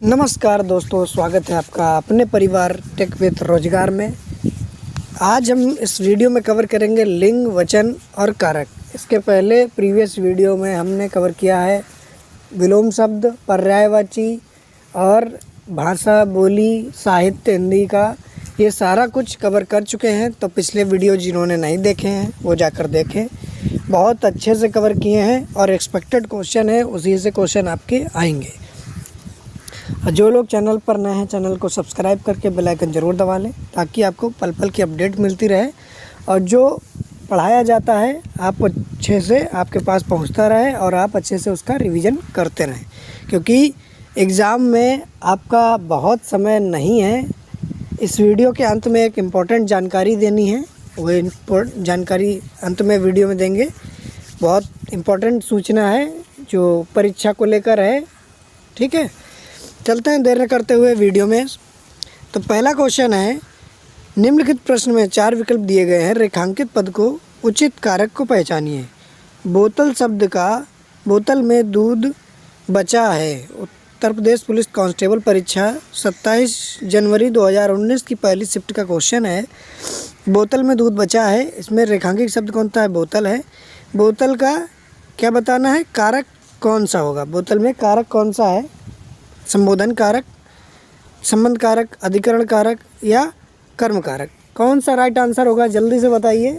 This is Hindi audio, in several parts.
नमस्कार दोस्तों, स्वागत है आपका अपने परिवार टेक विद रोजगार में। आज हम इस वीडियो में कवर करेंगे लिंग, वचन और कारक। इसके पहले प्रीवियस वीडियो में हमने कवर किया है विलोम शब्द, पर्यायवाची और भाषा, बोली, साहित्य हिंदी का, ये सारा कुछ कवर कर चुके हैं। तो पिछले वीडियो जिन्होंने नहीं देखे हैं वो जाकर देखें, बहुत अच्छे से कवर किए हैं और एक्सपेक्टेड क्वेश्चन है, उसी से क्वेश्चन आपके आएंगे। और जो लोग चैनल पर नए हैं, चैनल को सब्सक्राइब करके बेल आइकन ज़रूर दबा लें ताकि आपको पल पल की अपडेट मिलती रहे और जो पढ़ाया जाता है आप अच्छे से आपके पास पहुंचता रहे और आप अच्छे से उसका रिवीजन करते रहें, क्योंकि एग्ज़ाम में आपका बहुत समय नहीं है। इस वीडियो के अंत में एक इम्पॉर्टेंट जानकारी देनी है, वो जानकारी अंत में वीडियो में देंगे। बहुत इम्पॉर्टेंट सूचना है जो परीक्षा को लेकर है, ठीक है। चलते हैं देर न करते हुए वीडियो में। तो पहला क्वेश्चन है, निम्नलिखित प्रश्न में 4 विकल्प दिए गए हैं, रेखांकित पद को उचित कारक को पहचानिए। बोतल शब्द का बोतल में दूध बचा है। उत्तर प्रदेश पुलिस कांस्टेबल परीक्षा 27 जनवरी 2019 की पहली शिफ्ट का क्वेश्चन है। बोतल में दूध बचा है, इसमें रेखांकित शब्द कौन सा है? बोतल है। बोतल का क्या बताना है? कारक कौन सा होगा? बोतल में कारक कौन सा है? संबोधन कारक, संबंध कारक, अधिकरण कारक या कर्म कारक? कौन सा राइट आंसर होगा? जल्दी से बताइए।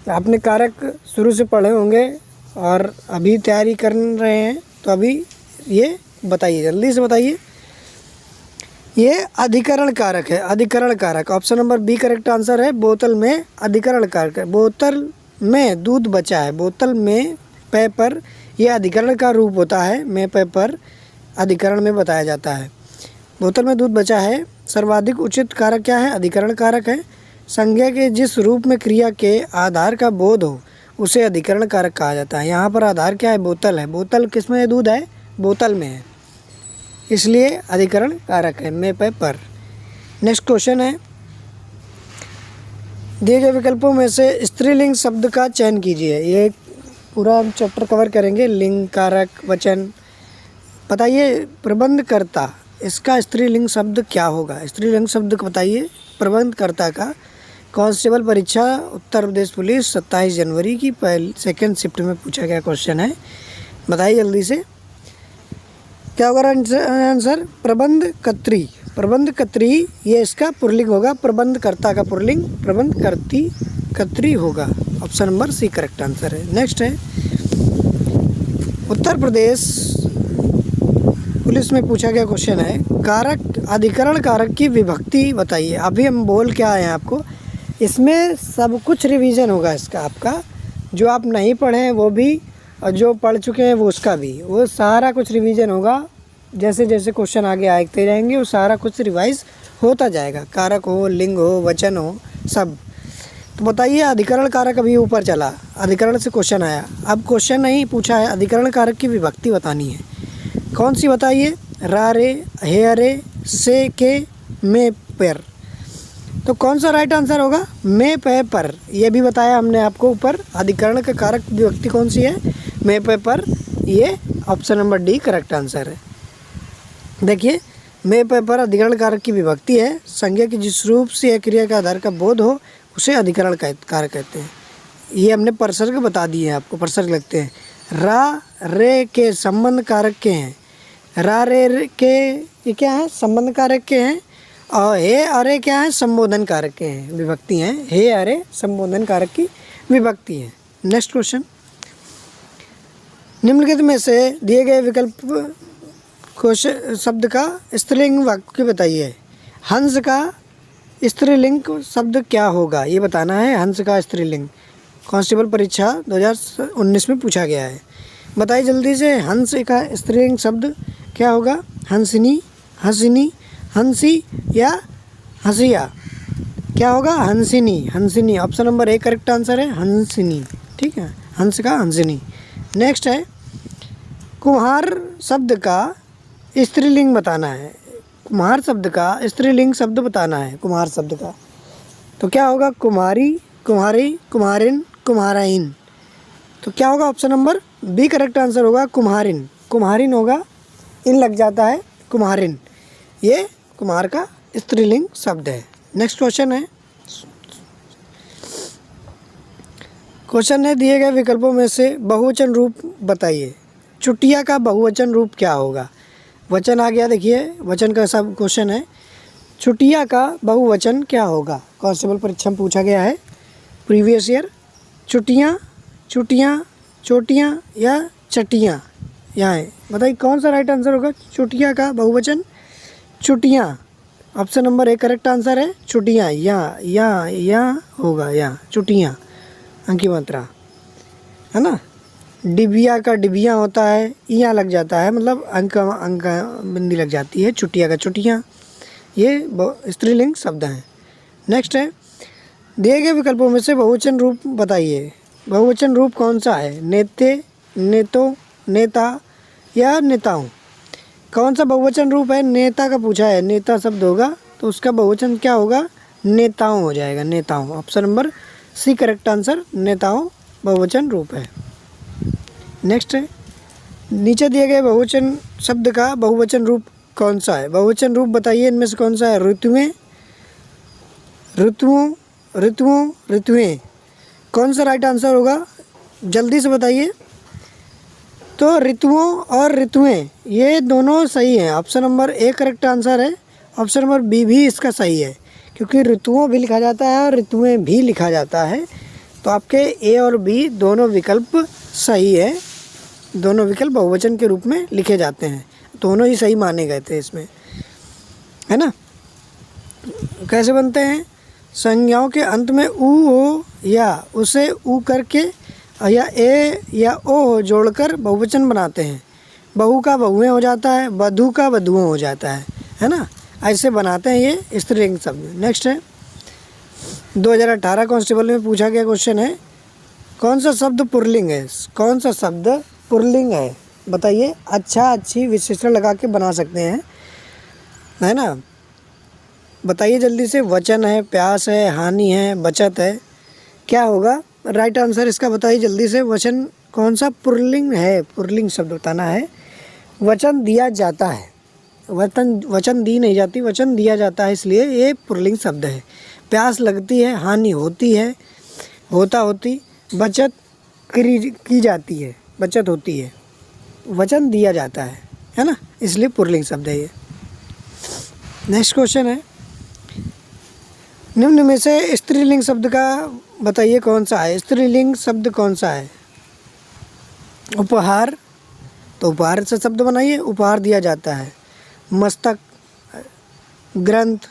आपने कारक शुरू से पढ़े होंगे और अभी तैयारी कर रहे हैं, तो अभी ये बताइए, जल्दी से बताइए। ये अधिकरण कारक है, अधिकरण कारक। Option number B correct answer है। बोतल में अधिकरण कारक है। बोतल में दूध बचा है, बोतल में पे पर यह अधिकरण का रूप होता है, में पे पर अधिकरण में बताया जाता है। बोतल में दूध बचा है, सर्वाधिक उचित कारक क्या है? अधिकरण कारक है। संज्ञा के जिस रूप में क्रिया के आधार का बोध हो उसे अधिकरण कारक कहा जाता है। यहाँ पर आधार क्या है? बोतल है। बोतल किस में दूध है? बोतल में है, इसलिए अधिकरण कारक है, में पे पर। नेक्स्ट क्वेश्चन है, दिए गए विकल्पों में से स्त्रीलिंग शब्द का चयन कीजिए। ये पूरा हम चैप्टर कवर करेंगे, लिंग, कारक, वचन। बताइए प्रबंधकर्ता, इसका स्त्रीलिंग शब्द क्या होगा? स्त्रीलिंग शब्द को बताइए। प्रबंधकर्ता का कांस्टेबल परीक्षा उत्तर प्रदेश पुलिस 27 जनवरी की सेकंड शिफ्ट में पूछा गया क्वेश्चन है। बताइए जल्दी से, क्या होगा आंसर? प्रबंधकत्री। प्रबंधकत्री ये इसका पुल्लिंग होगा, प्रबंधकर्ता का पुल्लिंग प्रबंधकर्ती कत्री होगा। Option number C correct answer है। नेक्स्ट है, उत्तर प्रदेश पुलिस में पूछा गया क्वेश्चन है, कारक, अधिकरण कारक की विभक्ति बताइए। अभी हम बोल क्या आए हैं आपको, इसमें सब कुछ रिवीजन होगा इसका आपका, जो आप नहीं पढ़े हैं वो भी और जो पढ़ चुके हैं वो उसका भी, वो सारा कुछ रिवीजन होगा। जैसे जैसे क्वेश्चन आगे आते जाएंगे वो सारा कुछ रिवाइज होता जाएगा, कारक हो, लिंग हो, वचन हो, सब। तो बताइए, अधिकरण कारक अभी ऊपर चला, अधिकरण से क्वेश्चन आया। अब क्वेश्चन नहीं पूछा है, अधिकरण कारक की विभक्ति बतानी है। कौन सी बताइए? रा रे, हे अरे, से के, में पर। तो कौन सा राइट आंसर होगा? में पे पर। ये भी बताया हमने आपको ऊपर। अधिकरण का कारक विभक्ति कौन सी है? में पे पर। ये option number D correct answer है। देखिए, में पे पर अधिकरण कारक की विभक्ति है। संज्ञा की जिस रूप से या क्रिया का आधार का बोध हो उसे अधिकरण कारक कहते हैं। ये हमने परसर्ग बता दिए हैं आपको, परसर्ग लगते हैं। रा रे के संबंध कारक के हैं, रा रे के ये क्या है? संबंध कारक के हैं। और हे अरे क्या है? संबोधन कारक के हैं, विभक्ति हैं। हे अरे संबोधन कारक की विभक्ति है। नेक्स्ट क्वेश्चन, निम्नलिखित में से दिए गए विकल्प क्वेश्चन शब्द का स्त्रीलिंग वाक्य बताइए। हंस का स्त्रीलिंग शब्द क्या होगा? ये बताना है। हंस का स्त्रीलिंग कांस्टेबल परीक्षा 2019 में पूछा गया है। बताइए जल्दी से, हंस का स्त्रीलिंग शब्द क्या होगा? हंसिनी, हंसिनी, हंसी या हंसिया? क्या होगा? हंसिनी, हंसिनी। Option number A correct answer है, हंसिनी। ठीक है, हंस का हंसिनी। नेक्स्ट है, कुम्हार शब्द का स्त्रीलिंग बताना है। कुम्हार शब्द का स्त्रीलिंग शब्द बताना है, कुम्हार शब्द का। तो क्या होगा? कुम्हारी, कुम्हारी, कुम्हारिन, कुम्हाराइन। तो क्या होगा? Option number B correct answer होगा, कुम्हारिन। कुम्हारिन होगा, इन लग जाता है कुम्हारिन, ये कुम्हार का स्त्रीलिंग शब्द है। नेक्स्ट क्वेश्चन है, दिए गए विकल्पों में से बहुवचन रूप बताइए। चुटिया का बहुवचन रूप क्या होगा? वचन आ गया, देखिए वचन का सब क्वेश्चन है। चुटिया का बहुवचन क्या होगा? कांस्टेबल परीक्षा में पूछा गया है, प्रीवियस ईयर। चुटियाँ, चुटियाँ, चोटियाँ या चटियाँ, यहाँ है, बताइए कौन सा राइट आंसर होगा? चुटिया का बहुवचन चुटियाँ, option number A correct answer है। चुटियाँ, यहाँ होगा, यहाँ चुटियाँ, अंक की मात्रा है ना। डिबिया का डिबिया होता है, यहाँ लग जाता है, मतलब अंक बिंदी लग जाती है। चुटिया का चुटियाँ, ये स्त्रीलिंग शब्द हैं। नेक्स्ट है, दिए गए विकल्पों में से बहुवचन रूप बताइए। बहुवचन रूप कौन सा है? नेते, नेतो, नेता या नेताओं? कौन सा बहुवचन रूप है? नेता का पूछा है, नेता शब्द होगा तो उसका बहुवचन क्या होगा? नेताओं हो जाएगा, नेताओं। Option number C correct answer, नेताओं बहुवचन रूप है। नेक्स्ट है, नीचे दिए गए बहुवचन शब्द का बहुवचन रूप कौन सा है? बहुवचन रूप बताइए, इनमें से कौन सा है? ऋतुएं, ऋतुओं, ऋतुओं, ऋतुएं, कौन सा राइट आंसर होगा? जल्दी से बताइए। तो ऋतुओं और ऋतुएं ये दोनों सही हैं, option number A correct answer है। ऑप्शन नंबर बी भी इसका सही है, क्योंकि ऋतुओं भी लिखा जाता है और ऋतुएं भी लिखा जाता है। तो आपके ए और बी दोनों विकल्प सही है, दोनों विकल्प बहुवचन के रूप में लिखे जाते हैं, दोनों ही सही माने गए थे इसमें, है ना। कैसे बनते हैं? संज्ञाओं के अंत में ऊ हो या उसे ऊ करके या ए या ओ जोड़कर बहुवचन बनाते हैं। बहू का बहुएं हो जाता है, वधू का वधुओं हो जाता है ना। ऐसे बनाते हैं ये स्त्रीलिंग शब्द। नेक्स्ट है, 2018 कांस्टेबल में पूछा गया क्वेश्चन है, कौन सा शब्द पुल्लिंग है? कौन सा शब्द पुल्लिंग है बताइए। अच्छा, अच्छी विशेषण लगा के बना सकते हैं, है ना। बताइए जल्दी से। वचन है, प्यास है, हानि है, बचत है, क्या होगा राइट आंसर इसका? बताइए जल्दी से। वचन कौन सा पुल्लिंग है? पुल्लिंग शब्द बताना है। वचन दिया जाता है, वचन दी नहीं जाती, वचन दिया जाता है, इसलिए ये पुल्लिंग शब्द है। प्यास लगती है, हानि होती है, होती, बचत की जाती है, बचत होती है, वचन दिया जाता है ना, इसलिए पुल्लिंग शब्द है ये। नेक्स्ट क्वेश्चन है, निम्न में से स्त्रीलिंग शब्द का बताइए कौन सा है? स्त्रीलिंग शब्द कौन सा है? उपहार, तो उपहार से शब्द बनाइए, उपहार दिया जाता है। मस्तक, ग्रंथ,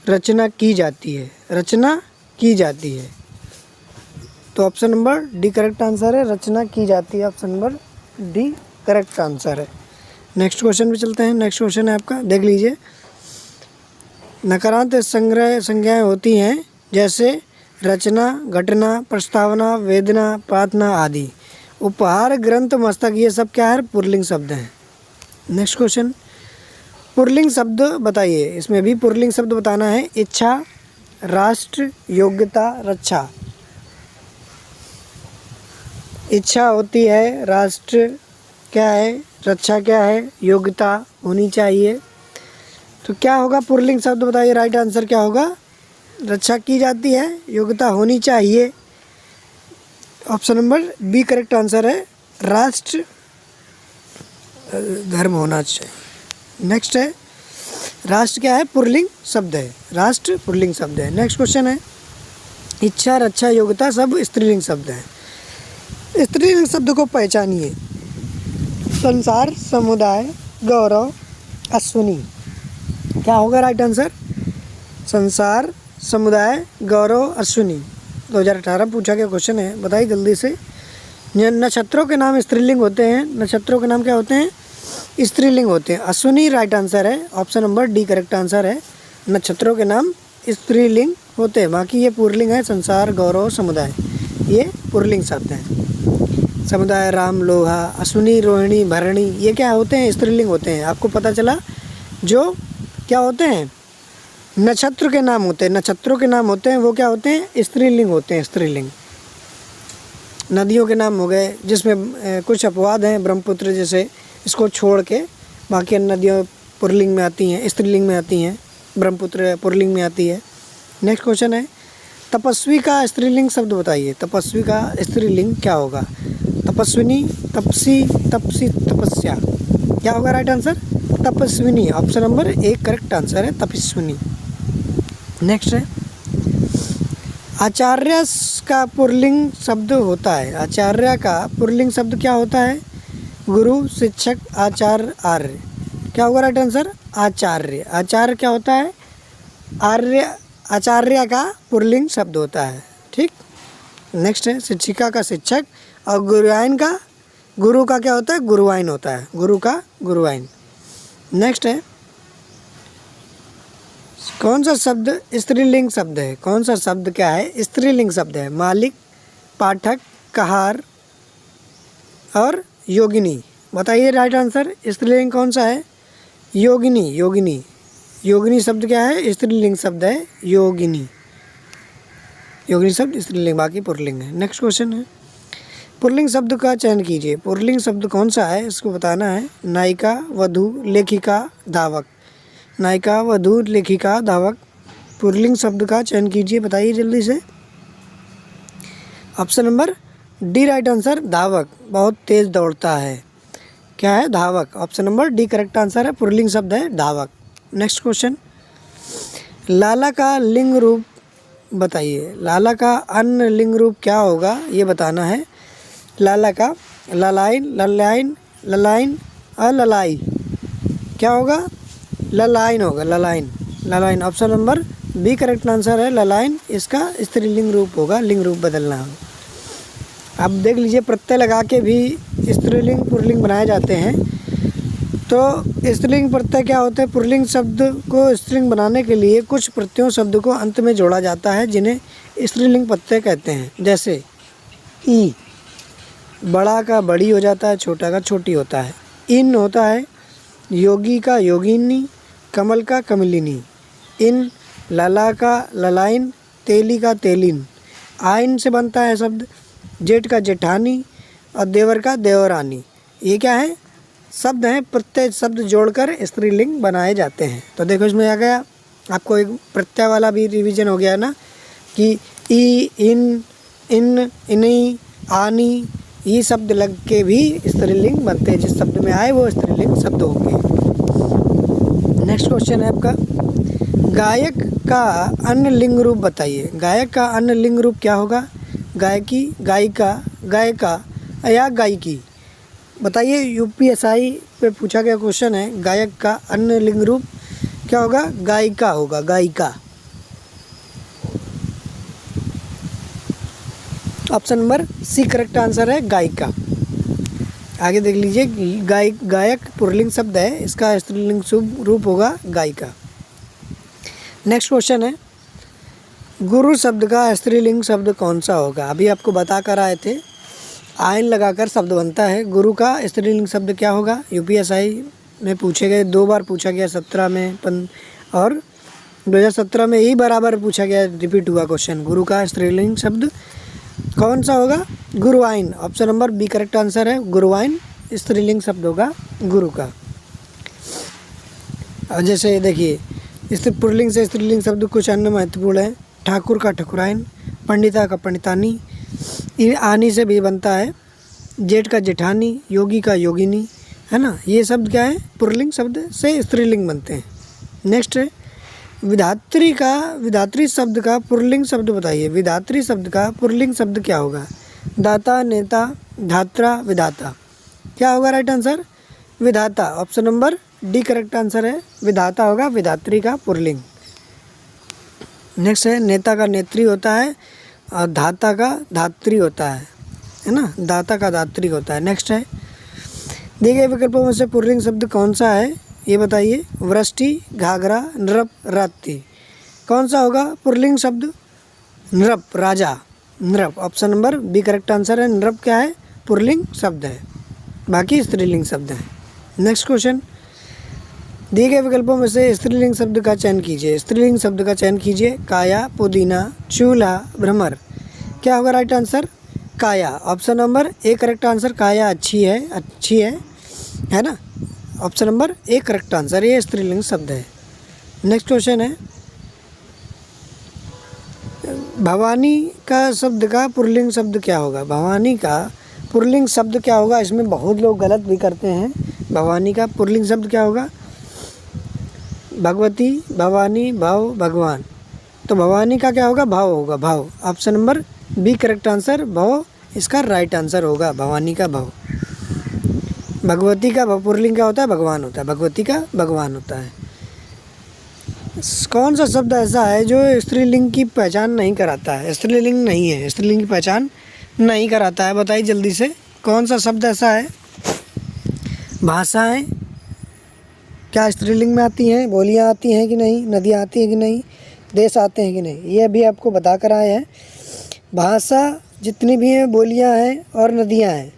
रचना की जाती है, रचना की जाती है, तो option number D correct answer है, रचना की जाती है, option number D correct answer है। नेक्स्ट क्वेश्चन पे चलते हैं। नेक्स्ट क्वेश्चन है आपका, देख लीजिए। नकारांत संज्ञाएं होती हैं जैसे रचना, घटना, प्रस्तावना, वेदना, प्रार्थना आदि। उपहार, ग्रंथ, मस्तक, ये सब क्या है? पुल्लिंग शब्द हैं। नेक्स्ट क्वेश्चन, पुल्लिंग शब्द बताइए। इसमें भी पुल्लिंग शब्द बताना है। इच्छा, राष्ट्र, योग्यता, रक्षा। इच्छा होती है, राष्ट्र क्या है, रक्षा क्या है, योग्यता होनी चाहिए, तो क्या होगा पुल्लिंग शब्द बताइए। राइट आंसर क्या होगा? रक्षा की जाती है, योग्यता होनी चाहिए, option number B correct answer है, राष्ट्र धर्म होना चाहिए। नेक्स्ट है, राष्ट्र क्या है? पुल्लिंग शब्द है, राष्ट्र पुल्लिंग शब्द है। नेक्स्ट क्वेश्चन है, इच्छा, रक्षा, योग्यता सब स्त्रीलिंग शब्द है। स्त्रीलिंग शब्द को पहचानिए। संसार, समुदाय, गौरव, अश्विनी, क्या होगा राइट आंसर? संसार, समुदाय, गौरव, अश्विनी। 2018 पूछा गया क्वेश्चन है, बताइए जल्दी से। नक्षत्रों के नाम स्त्रीलिंग होते हैं, नक्षत्रों के नाम क्या होते हैं? स्त्रीलिंग होते हैं। अश्विनी राइट आंसर है, option number D correct answer है। नक्षत्रों के नाम स्त्रीलिंग होते हैं, बाकी ये पुल्लिंग है। संसार, गौरव, समुदाय, ये पुल्लिंग शब्द हैं। समुदाय, राम, लोहा, अश्विनी, रोहिणी, भरणी, ये क्या होते हैं? स्त्रीलिंग होते हैं। आपको पता चला जो क्या होते हैं? नक्षत्र के नाम होते हैं, नक्षत्रों के नाम होते हैं, वो क्या होते हैं? स्त्रीलिंग होते हैं, स्त्रीलिंग। नदियों के नाम हो गए, जिसमें कुछ अपवाद हैं, ब्रह्मपुत्र जैसे, इसको छोड़ के बाकी अन्य नदियों पुल्लिंग में आती हैं, स्त्रीलिंग में आती हैं। ब्रह्मपुत्र पुल्लिंग में आती है। नेक्स्ट क्वेश्चन है, तपस्वी का स्त्रीलिंग शब्द बताइए। तपस्वी का स्त्रीलिंग क्या होगा? तपस्विनी, तपसी, तपसी, तपस्या। क्या होगा राइट आंसर? तपस्विनी। ऑप्शन नंबर 1 करेक्ट आंसर है, तपस्विनी। नेक्स्ट है, आचार्य का पुल्लिंग शब्द होता है। आचार्य का पुल्लिंग शब्द क्या होता है? गुरु, शिक्षक, आचार्य, आर्य। क्या होगा राइट आंसर? आचार्य। आचार्य क्या होता है? आर्य। आचार्य का पुल्लिंग शब्द होता है। ठीक। नेक्स्ट है, शिक्षिका का शिक्षक और गुरुआइन का, गुरु का क्या होता है? गुरुआइन होता है। गुरु का गुरुआइन। नेक्स्ट है, कौन सा शब्द स्त्रीलिंग शब्द है? कौन सा शब्द क्या है? स्त्रीलिंग शब्द है। मालिक, पाठक, कहार और योगिनी। बताइए राइट आंसर। स्त्रीलिंग कौन सा है? योगिनी। योगिनी। योगिनी शब्द क्या है? स्त्रीलिंग शब्द है, योगिनी। योगिनी शब्द स्त्रीलिंग, बाकी पुल्लिंग है। नेक्स्ट क्वेश्चन है, पुल्लिंग शब्द का चयन कीजिए। पुल्लिंग शब्द कौन सा है इसको बताना है। नायिका, वधू, लेखिका, धावक। नायिका, वधू, लेखिका, धावक। पुल्लिंग शब्द का चयन कीजिए, बताइए जल्दी से। Option number D right answer, धावक। बहुत तेज दौड़ता है। क्या है? धावक। Option number D correct answer है। पुल्लिंग शब्द है धावक। नेक्स्ट क्वेश्चन, लाला का लिंग रूप बताइए। लाला का अन्य लिंग रूप क्या होगा ये बताना है। लाला का ललाइन, ललाइन, ललाइन और ललाई। क्या होगा? ललाइन होगा। ललाइन। ललाइन। Option number B correct answer है, ललाइन। इसका स्त्रीलिंग रूप होगा, लिंग रूप बदलना होगा। अब देख लीजिए, प्रत्यय लगा के भी स्त्रीलिंग पुल्लिंग बनाए जाते हैं। तो स्त्रीलिंग प्रत्यय क्या होते हैं? पुल्लिंग शब्द को स्त्रीलिंग बनाने के लिए कुछ प्रत्ययों शब्द को अंत में जोड़ा जाता है, जिन्हें स्त्रीलिंग प्रत्यय कहते हैं। जैसे ई, बड़ा का बड़ी हो जाता है, छोटा का छोटी होता है। इन होता है, योगी का योगिनी, कमल का कमलिनी। इन, लला का ललाइन, तेली का तेलिन। आइन से बनता है शब्द, जेठ का जेठानी और देवर का देवरानी। ये क्या है? शब्द हैं, प्रत्यय शब्द जोड़कर स्त्रीलिंग बनाए जाते हैं। तो देखो इसमें आ गया आपको एक प्रत्यय वाला भी रिवीजन हो गया ना, कि ई, इन, इन, इनी, आनी, ये शब्द लग के भी स्त्रीलिंग बनते हैं। जिस शब्द में आए वो स्त्रीलिंग शब्द होंगे। नेक्स्ट क्वेश्चन है आपका, गायक का अन्य लिंग रूप बताइए। गायक का अन्य लिंग रूप क्या होगा? गायकी, गायिका, गायिका या गायिकी। बताइए, यूपीएसआई पे पूछा गया क्वेश्चन है। गायक का अन्य लिंग रूप क्या होगा? गायिका होगा, गायिका। Option number C correct answer है, गायिका। आगे देख लीजिए, गायक पुल्लिंग शब्द है, इसका स्त्रीलिंग रूप होगा गायिका। नेक्स्ट क्वेश्चन है, गुरु शब्द का स्त्रीलिंग शब्द कौन सा होगा? अभी आपको बता कर आए थे, आयन लगाकर शब्द बनता है। गुरु का स्त्रीलिंग शब्द क्या होगा? यूपीएसआई में पूछे गए, 2 बार पूछा गया, 17 में और 2017 में ही बराबर पूछा गया, रिपीट हुआ क्वेश्चन। गुरु का स्त्रीलिंग शब्द कौन सा होगा? गुरुआइन। Option number B correct answer है, गुरुआइन स्त्रीलिंग शब्द होगा गुरु का। और जैसे देखिए, इस पुल्लिंग से स्त्रीलिंग शब्द कुछ अन्य महत्वपूर्ण है। ठाकुर का ठकुराइन, पंडिता का पंडितानी, आनी से भी बनता है, जेठ का जेठानी, योगी का योगिनी, है ना। ये शब्द क्या है? पुल्लिंग शब्द से स्त्रीलिंग बनते हैं। नेक्स्ट है, विधात्री शब्द का पुल्लिंग शब्द बताइए। विधात्री शब्द का पुल्लिंग शब्द क्या होगा? दाता, नेता, धात्रा, विधाता। क्या होगा राइट आंसर? विधाता। Option number D correct answer है, विधाता होगा विधात्री का पुल्लिंग। नेक्स्ट है, नेता का नेत्री होता है और धाता का धात्री होता है ना। दाता का धात्री होता है। नेक्स्ट है, दिए गए विकल्पों में से पुल्लिंग शब्द कौन सा है ये बताइए। वृष्टि, घाघरा, नृप, रात्रि। कौन सा होगा पुल्लिंग शब्द? नृप, राजा, नृप। Option number B correct answer है। नृप क्या है? पुल्लिंग शब्द है, बाकी स्त्रीलिंग शब्द है। नेक्स्ट क्वेश्चन, दिए गए विकल्पों में से स्त्रीलिंग शब्द का चयन कीजिए। स्त्रीलिंग शब्द का चयन कीजिए। काया, पुदीना, चूल्हा, भ्रमर। क्या होगा राइट आंसर? काया। Option number A correct answer, काया अच्छी है ना। Option number A correct answer, ये स्त्रीलिंग शब्द है। नेक्स्ट क्वेश्चन है, भवानी का शब्द का पुल्लिंग शब्द क्या होगा? भवानी का पुल्लिंग शब्द क्या होगा? इसमें बहुत लोग गलत भी करते हैं। भवानी का पुल्लिंग शब्द क्या होगा? भगवती, भवानी, भाव, भगवान। तो भवानी का क्या होगा? भाव होगा, भाव। Option number B correct answer, भाव इसका राइट आंसर होगा, भवानी का भाव। भगवती का पुल्लिंग क्या होता है? भगवान होता है। भगवती का भगवान होता है। कौन सा शब्द ऐसा है जो स्त्रीलिंग की पहचान नहीं कराता है? स्त्रीलिंग नहीं है, स्त्रीलिंग की पहचान नहीं कराता है। बताइए जल्दी से, कौन सा शब्द ऐसा है? भाषाएं क्या स्त्रीलिंग में आती हैं? बोलियां आती हैं कि नहीं? नदियां आती हैं कि नहीं? देश आते हैं कि नहीं? ये अभी आपको बता कर आए हैं। भाषा जितनी भी हैं, बोलियां हैं और नदियां हैं,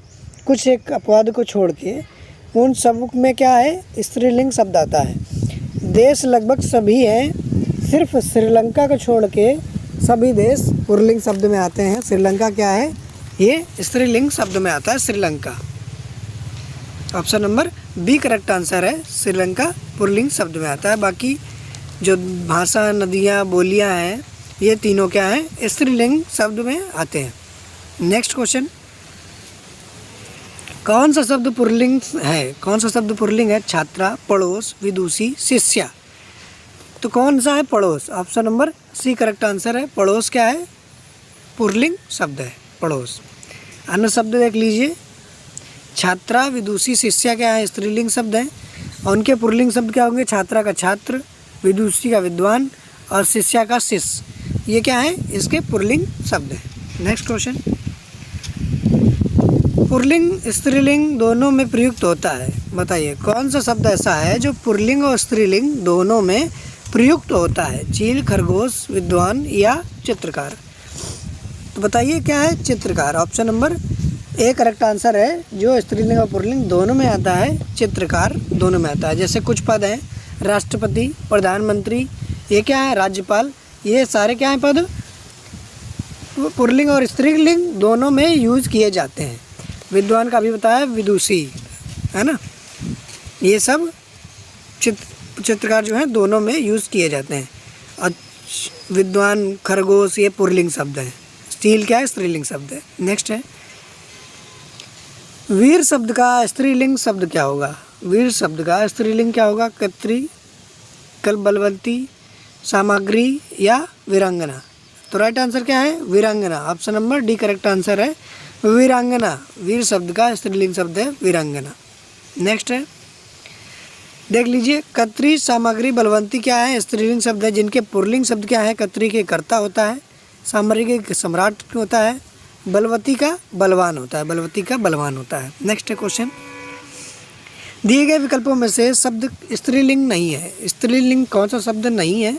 कुछ एक अपवाद को छोड़ के उन सब में क्या है? स्त्रीलिंग शब्द आता है। देश लगभग सभी हैं, सिर्फ श्रीलंका को छोड़ के सभी देश पुल्लिंग शब्द में आते हैं। श्रीलंका क्या है? ये स्त्रीलिंग शब्द में आता है, Sri Lanka. Option number B correct answer है, श्रीलंका पुल्लिंग शब्द में आता है। बाकी जो भाषा, नदियाँ, बोलियाँ हैं, ये तीनों क्या हैं? स्त्रीलिंग शब्द में आते हैं। नेक्स्ट क्वेश्चन, कौन सा शब्द पुल्लिंग है? कौन सा शब्द पुल्लिंग है? छात्रा, पड़ोस, विदुषी, शिष्या। तो कौन सा है? पड़ोस। Option number C correct answer है। पड़ोस क्या है? पुल्लिंग शब्द है, पड़ोस। अन्य शब्द देख लीजिए, छात्रा, विदुषी, शिष्या क्या है? स्त्रीलिंग शब्द हैं और उनके पुल्लिंग शब्द क्या होंगे? छात्रा का छात्र, विदुषी का विद्वान और शिष्या का शिष्य। ये क्या है? इसके पुल्लिंग शब्द हैं। नेक्स्ट क्वेश्चन, पुल्लिंग स्त्रीलिंग दोनों में प्रयुक्त होता है। बताइए कौन सा शब्द ऐसा है जो पुल्लिंग और स्त्रीलिंग दोनों में प्रयुक्त होता है? चील, खरगोश, विद्वान या चित्रकार। तो बताइए क्या है? चित्रकार। Option number A correct answer है, जो स्त्रीलिंग और पुल्लिंग दोनों में आता है, चित्रकार दोनों में आता है। जैसे कुछ पद हैं, राष्ट्रपति, प्रधानमंत्री, ये क्या है? राज्यपाल। ये सारे क्या हैं पद? पुल्लिंग और स्त्रीलिंग दोनों में यूज़ किए जाते हैं। विद्वान का भी बताया, विदुषी, है ना। ये सब चित्रकार जो हैं दोनों में यूज़ किए जाते हैं। और विद्वान, खरगोश, ये पुल्लिंग शब्द है। स्टील क्या है? स्त्रीलिंग शब्द है। नेक्स्ट है, वीर शब्द का स्त्रीलिंग शब्द क्या होगा? वीर शब्द का स्त्रीलिंग क्या होगा? कत्री, बलवंती, सामग्री या वीरांगना। तो राइट आंसर क्या है? वीरांगना। Option number D correct answer है, वीरांगना। वीर शब्द का स्त्रीलिंग शब्द है वीरांगना। नेक्स्ट है, देख लीजिए, कत्री, सामग्री, बलवंती क्या है? स्त्रीलिंग शब्द है, जिनके पुल्लिंग शब्द क्या है? कत्री के कर्ता होता है, सामग्री के सम्राट होता है, बलवती का बलवान होता है, बलवती का बलवान होता है। नेक्स्ट क्वेश्चन, दिए गए विकल्पों में से शब्द स्त्रीलिंग नहीं है। स्त्रीलिंग कौन सा शब्द नहीं है?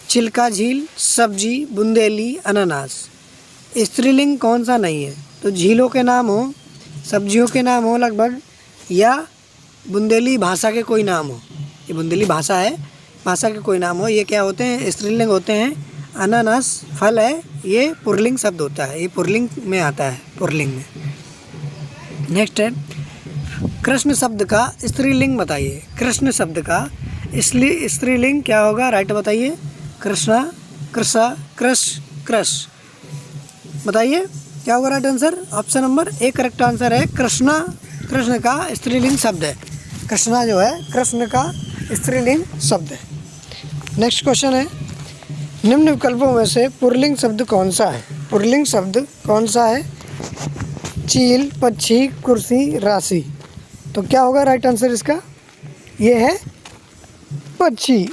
चिल्का, झील, सब्जी, बुंदेली, अनानास। स्त्रीलिंग कौन सा नहीं है? तो झीलों के नाम हो, सब्जियों के नाम हो लगभग, या बुंदेली भाषा के कोई नाम हो। ये बुंदेली भाषा है, भाषा के कोई नाम हो, ये क्या होते हैं? स्त्रीलिंग होते हैं। अनानास फल है, ये पुल्लिंग शब्द होता है, ये पुल्लिंग में आता है, पुल्लिंग में। नेक्स्ट है, कृष्ण शब्द का स्त्रीलिंग बताइए। कृष्ण शब्द का स्त्रीलिंग क्या होगा? राइट बताइए। कृष्णा, कृषा, कृष, कृष। बताइए क्या होगा right answer? Option number A correct answer है, कृष्णा। कृष्ण का स्त्रीलिंग शब्द है। कृष्णा जो है कृष्ण का स्त्रीलिंग शब्द है। नेक्स्ट क्वेश्चन है, निम्न विकल्पों में से पुल्लिंग शब्द कौन सा है? पुल्लिंग शब्द कौन सा है? चील, पक्षी, कुर्सी, राशि। तो क्या होगा राइट आंसर इसका? ये है पक्षी।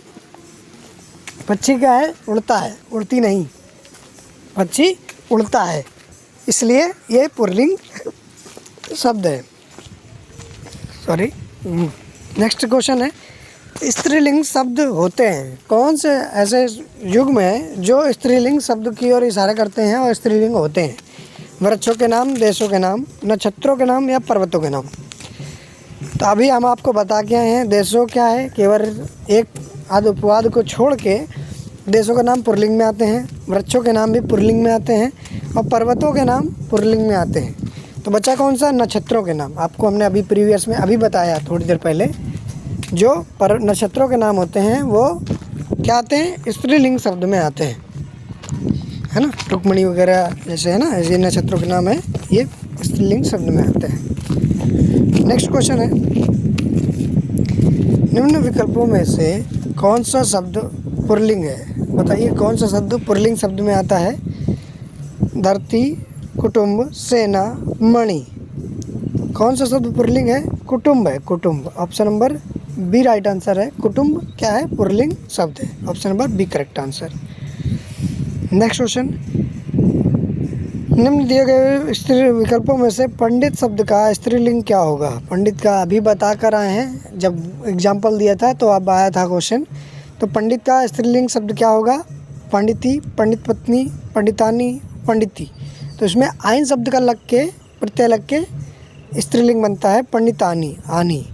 पक्षी क्या है? उड़ता है, उड़ती नहीं, पक्षी उड़ता है, इसलिए ये पुल्लिंग शब्द है। सॉरी। नेक्स्ट क्वेश्चन है, स्त्रीलिंग शब्द होते हैं। कौन से ऐसे युग में जो स्त्रीलिंग शब्द की ओर इशारा करते हैं और स्त्रीलिंग होते हैं? वृक्षों के नाम, देशों के नाम, नक्षत्रों के नाम या पर्वतों के नाम। तो अभी हम आपको बता के आए हैं, देशों क्या है, केवल एक आध उपवाद को छोड़ के देशों के नाम पुल्लिंग में आते हैं, वृक्षों के नाम भी पुल्लिंग में आते हैं और पर्वतों के नाम पुल्लिंग में आते हैं। तो बचा कौन सा? नक्षत्रों के नाम। आपको हमने अभी प्रीवियस में अभी बताया थोड़ी देर पहले, जो पर नक्षत्रों के नाम होते हैं वो क्या आते हैं, स्त्रीलिंग शब्द में आते हैं, है ना। रुक्मिणी वगैरह जैसे है ना, ऐसे नक्षत्रों के नाम है, ये स्त्रीलिंग शब्द में आते हैं। नेक्स्ट क्वेश्चन है, निम्न विकल्पों में से कौन सा शब्द पुल्लिंग है? बताइए कौन सा शब्द पुल्लिंग शब्द में आता है? धरती, कुटुंब, सेना, मणि। कौन सा शब्द पुल्लिंग है? कुटुंब है, कुटुंब। Option number B right answer है। कुटुंब क्या है? पुल्लिंग शब्द है। Option number B correct answer. Next question, निम्न दिए गए स्त्री विकल्पों में से पंडित शब्द का स्त्रीलिंग क्या होगा? पंडित का अभी बता कर आए हैं, जब एग्जाम्पल दिया था तो अब आया था क्वेश्चन। तो पंडित का स्त्रीलिंग शब्द क्या होगा? पंडिती, पंडित पत्नी, पंडितानी, पंडिती। तो इसमें आइन शब्द का लग के, प्रत्यय लग के स्त्रीलिंग बनता है पंडितानी, आनी,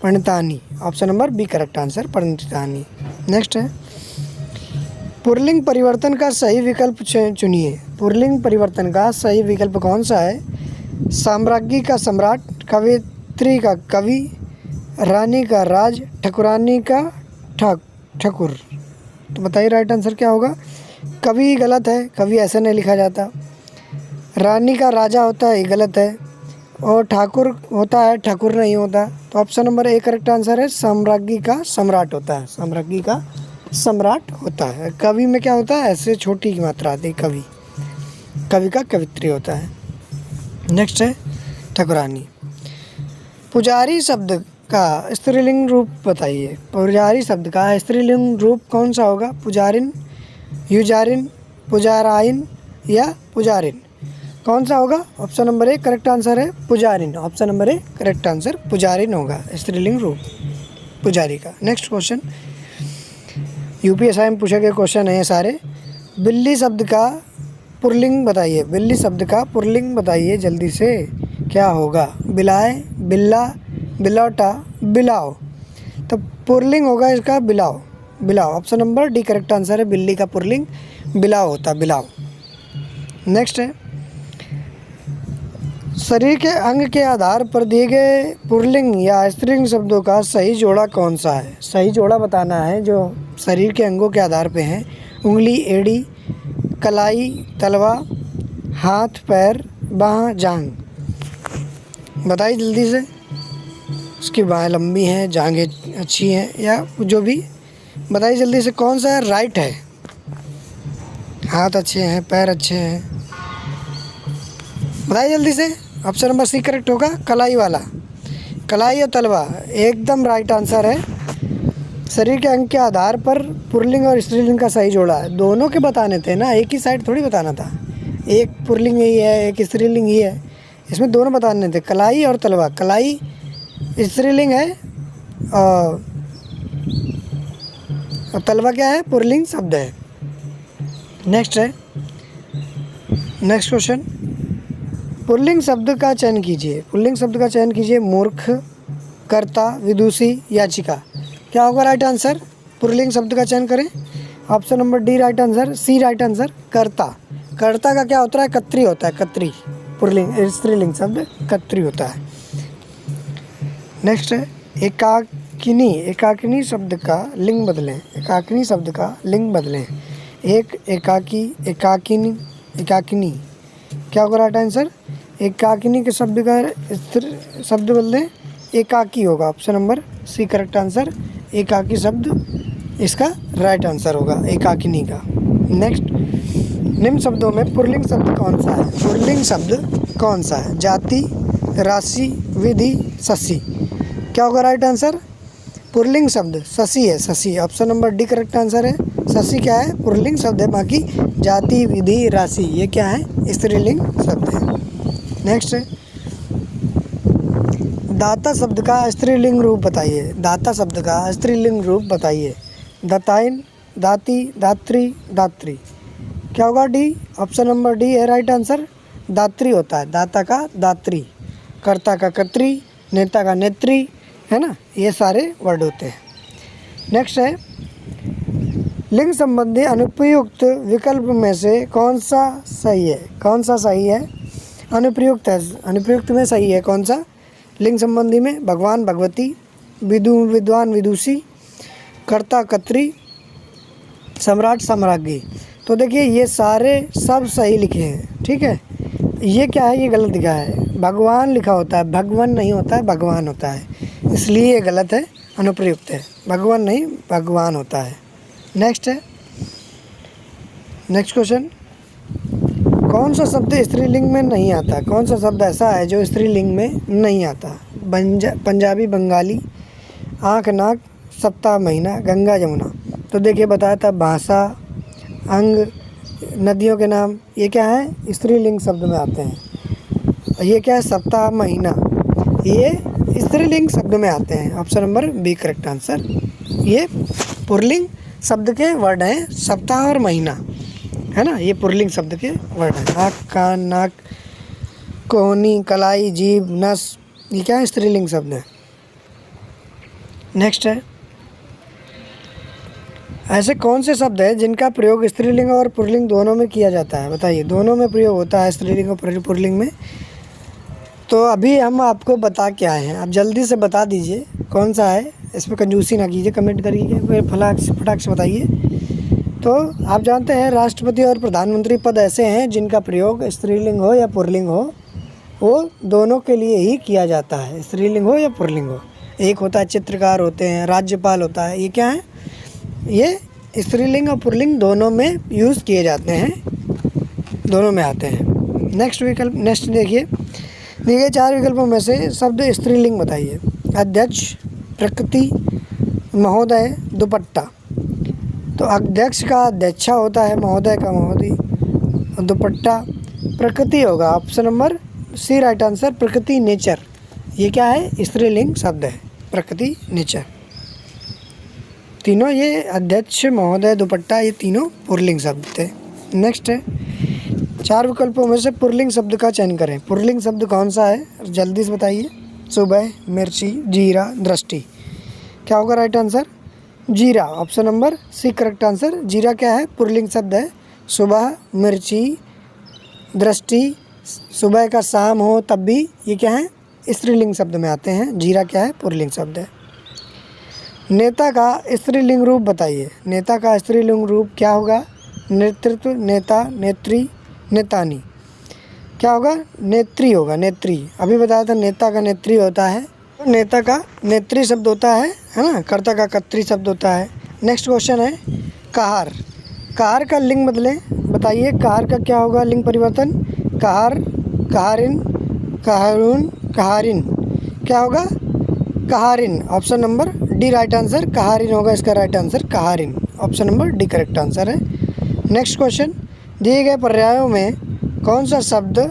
पंडितानी। Option number B correct answer, पंडितानी। नेक्स्ट है, पुल्लिंग परिवर्तन का सही विकल्प चुनिए। पुल्लिंग परिवर्तन का सही विकल्प कौन सा है? साम्राज्ञी का सम्राट, कवित्री का कवि, रानी का राज, ठकुरानी का ठकुर। तो बताइए राइट आंसर क्या होगा? कवि गलत है, कवि ऐसे नहीं लिखा जाता। रानी का राजा होता है, ये गलत है। और ठाकुर होता है, ठाकुर नहीं होता। तो option number A correct answer है, साम्राज्ञी का सम्राट होता है, साम्राज्ञी का सम्राट होता है। कवि में क्या होता है? ऐसे छोटी की मात्रा आती है, कवि, कवि का कवित्री होता है। नेक्स्ट है ठकुरानी। पुजारी शब्द का स्त्रीलिंग रूप बताइए। पुजारी शब्द का स्त्रीलिंग रूप कौन सा होगा? पुजारिन, युजारिन, पुजाराइन या पुजारिन। कौन सा होगा? Option number A correct answer है, पुजारिन। Option number A correct answer, पुजारिन होगा स्त्रीलिंग रूप पुजारी का। नेक्स्ट क्वेश्चन, यूपीएसआई में पूछे गए क्वेश्चन है ये सारे। बिल्ली शब्द का पुल्लिंग बताइए। बिल्ली शब्द का पुल्लिंग बताइए जल्दी से, क्या होगा? बिलाए, बिल्ला, बिलौटा, बिलाओ। तो पुल्लिंग होगा इसका बिलाओ, बिलाओ। Option number D correct answer है, बिल्ली का पुल्लिंग बिलाओ होता, बिलाओ। नेक्स्ट है, शरीर के अंग के आधार पर दिए गए पुल्लिंग या स्त्रीलिंग शब्दों का सही जोड़ा कौन सा है? सही जोड़ा बताना है जो शरीर के अंगों के आधार पे हैं। उंगली, एड़ी, कलाई, तलवा, हाथ, पैर, बाह, जांघ। बताइए जल्दी से। उसकी बाहें लंबी हैं, जांघें अच्छी हैं, या जो भी बताइए जल्दी से, कौन सा है? राइट है, हाथ अच्छे हैं, पैर अच्छे हैं। बताइए जल्दी से। ऑप्शन नंबर सी करेक्ट होगा, कलाई वाला। कलाई और तलवा एकदम राइट आंसर है। शरीर के अंग के आधार पर पुल्लिंग और स्त्रीलिंग का सही जोड़ा है। दोनों के बताने थे ना, एक ही साइड थोड़ी बताना था। एक पुल्लिंग ही है, एक स्त्रीलिंग ही है, इसमें दोनों बताने थे, कलाई और तलवा। कलाई स्त्रीलिंग है और तलवा क्या है? पुल्लिंग शब्द है। नेक्स्ट है, नेक्स्ट क्वेश्चन, पुल्लिंग शब्द का चयन कीजिए। पुल्लिंग शब्द का चयन कीजिए। मूर्ख, कर्ता, विदुषी, याचिका। क्या होगा राइट आंसर? पुल्लिंग शब्द का चयन करें। Option number D right answer, C right answer, कर्ता। कर्ता का क्या होता है? कत्री होता है, कत्री। पुल्लिंग स्त्रीलिंग शब्द कत्री होता है। नेक्स्ट है, एकाकिनी। एकाकिनी शब्द का लिंग बदलें। एकाकिनी शब्द का लिंग बदलें। एक, एकाकी, एकाकिनी, एकाकिनी। क्या होगा राइट आंसर? एकाकिनी के शब्द का शब्द बदलें, एकाकी होगा। Option number C correct answer, एकाकी शब्द इसका राइट आंसर होगा, एकाकिनी का। नेक्स्ट, निम्न शब्दों में पुल्लिंग शब्द कौन सा है? पुल्लिंग शब्द कौन सा है? जाति, राशि, विधि, शशि। क्या होगा राइट आंसर? पुल्लिंग शब्द शशि है, Shashi. Option number D correct answer है। शशि क्या है? पुल्लिंग शब्द है। बाकी जाति, विधि, राशि ये क्या है? स्त्रीलिंग शब्द है। नेक्स्ट है, दाता शब्द का स्त्रीलिंग रूप बताइए। दाता शब्द का स्त्रीलिंग रूप बताइए। दाताइन, दाती, दात्री, दात्री। क्या होगा? डी। ऑप्शन नंबर डी है राइट आंसर, दात्री होता है। दाता का दात्री, कर्ता का कर्त्री, नेता का नेत्री, है ना, ये सारे वर्ड होते हैं। नेक्स्ट है, लिंग संबंधी अनुपयुक्त विकल्प में से कौन सा सही है? कौन सा सही है? अनुप्रयुक्त है, अनुप्रयुक्त में सही है कौन सा? लिंग संबंधी में भगवान, भगवती, विद्वान विदुषी, कर्ता कत्री, सम्राट साम्राज्ञी। तो देखिए ये सारे सब सही लिखे हैं, ठीक है। ये क्या है, ये गलत लिखा है, भगवान लिखा होता है, भगवान नहीं होता है, भगवान होता है, इसलिए ये गलत है, अनुप्रयुक्त है। भगवान नहीं भगवान होता है। नेक्स्ट है, नेक्स्ट क्वेश्चन, कौन सा शब्द स्त्रीलिंग में नहीं आता? कौन सा शब्द ऐसा है जो स्त्रीलिंग में नहीं आता? पंजाबी, बंगाली, आँख, नाक, सप्ताह, महीना, गंगा, यमुना। तो देखिए बताया था भाषा, अंग, नदियों के नाम, ये क्या है, स्त्रीलिंग शब्द में आते हैं। ये क्या है, सप्ताह, महीना, ये स्त्रीलिंग शब्द में आते हैं। Option number B correct answer. ये पुल्लिंग शब्द के वर्ड हैं, सप्ताह और महीना, है ना, ये पुल्लिंग शब्द के वर्ड हैं। आँख, कान, नाक, कोहनी, कलाई, जीभ, नस, ये क्या है, स्त्रीलिंग शब्द है। नेक्स्ट है, ऐसे कौन से शब्द हैं जिनका प्रयोग स्त्रीलिंग और पुल्लिंग दोनों में किया जाता है? बताइए, दोनों में प्रयोग होता है, स्त्रीलिंग और पुल्लिंग में। तो अभी हम आपको बता के आए हैं, आप जल्दी से बता दीजिए कौन सा है, इसमें कंजूसी ना कीजिए, कमेंट करिए, फिर फटाक से बताइए। तो आप जानते हैं राष्ट्रपति और प्रधानमंत्री पद ऐसे हैं जिनका प्रयोग स्त्रीलिंग हो या पुल्लिंग हो, वो दोनों के लिए ही किया जाता है, स्त्रीलिंग हो या पुल्लिंग हो। एक होता है चित्रकार होते हैं, राज्यपाल होता है, ये क्या है, ये स्त्रीलिंग और पुल्लिंग दोनों में यूज़ किए जाते हैं, दोनों में आते हैं। नेक्स्ट विकल्प, नेक्स्ट देखिए, दिए गए 4 विकल्पों में से शब्द स्त्रीलिंग बताइए। अध्यक्ष, प्रकृति, महोदय, दुपट्टा। तो अध्यक्ष का अध्यक्षा होता है, महोदय का महोदय, और दुपट्टा प्रकृति होगा। Option number C right answer, प्रकृति, नेचर। ये क्या है, स्त्रीलिंग शब्द है, प्रकृति, नेचर। तीनों ये अध्यक्ष, महोदय, दुपट्टा, ये तीनों पुल्लिंग शब्द थे। नेक्स्ट है, 4 विकल्पों में से पुल्लिंग शब्द का चयन करें। पुल्लिंग शब्द कौन सा है, जल्दी से बताइए। सुबह, मिर्ची, जीरा, दृष्टि। क्या होगा राइट आंसर, जीरा। Option number C correct answer. जीरा क्या है, पुल्लिंग शब्द है। सुबह, मिर्ची, दृष्टि, सुबह का शाम हो तब भी, ये क्या है, स्त्रीलिंग शब्द में आते हैं। जीरा क्या है, पुल्लिंग शब्द है। नेता का स्त्रीलिंग रूप बताइए। नेता का स्त्रीलिंग रूप क्या होगा, नेतृत्व, नेता, नेत्री, नेतानी। क्या होगा, नेत्री होगा, नेत्री। अभी बताया था नेता का नेत्री होता है, नेता का नेत्री शब्द होता है ना, कर्ता का कत्री शब्द होता है। नेक्स्ट क्वेश्चन है, कहार। कहार का लिंग बदलें, बताइए। कहार का क्या होगा लिंग परिवर्तन, कहार, कहारिन, कहारून, कहारिन। क्या होगा, कहारिन। Option number D right answer, कहारिन होगा इसका राइट आंसर, कहारिन। Option number D correct answer है। नेक्स्ट क्वेश्चन, दिए गए पर्यायों में कौन सा शब्द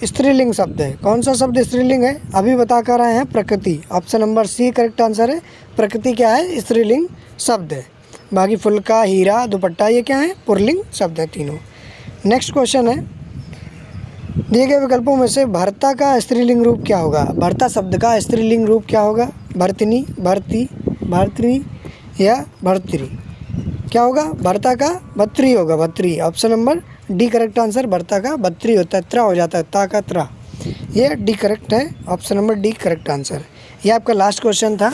स्त्रीलिंग शब्द है? कौन सा शब्द स्त्रीलिंग है, अभी बता कर रहे हैं, प्रकृति। Option number C correct answer है, प्रकृति क्या है, स्त्रीलिंग शब्द है। बाकी फुल्का, हीरा, दुपट्टा, ये क्या है, पुल्लिंग शब्द है तीनों। नेक्स्ट क्वेश्चन है, दिए गए विकल्पों में से भर्ता का स्त्रीलिंग रूप क्या होगा? भर्ता शब्द का स्त्रीलिंग रूप क्या होगा, भर्तनी, भर्ती, भर्तरी या भर्तरी। क्या होगा, भर्ता का भत्री होगा, भत्री। Option number D correct answer, भर्ता का भत्री होता है, त्रा हो जाता है, ता का त्रा, ये डी करेक्ट है। Option number D correct answer. ये आपका लास्ट क्वेश्चन था।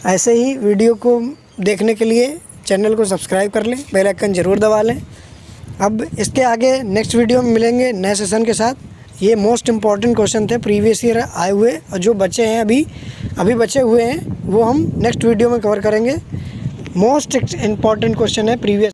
ऐसे ही वीडियो को देखने के लिए चैनल को सब्सक्राइब कर लें, बेल आइकन ज़रूर दबा लें। अब इसके आगे नेक्स्ट वीडियो में मिलेंगे नए सेशन के साथ। ये मोस्ट इम्पॉर्टेंट क्वेश्चन थे प्रीवियस ईयर आए हुए, और जो बचे हैं अभी बचे हुए हैं वो हम नेक्स्ट वीडियो में कवर करेंगे। मोस्ट इम्पॉर्टेंट क्वेश्चन है प्रीवियस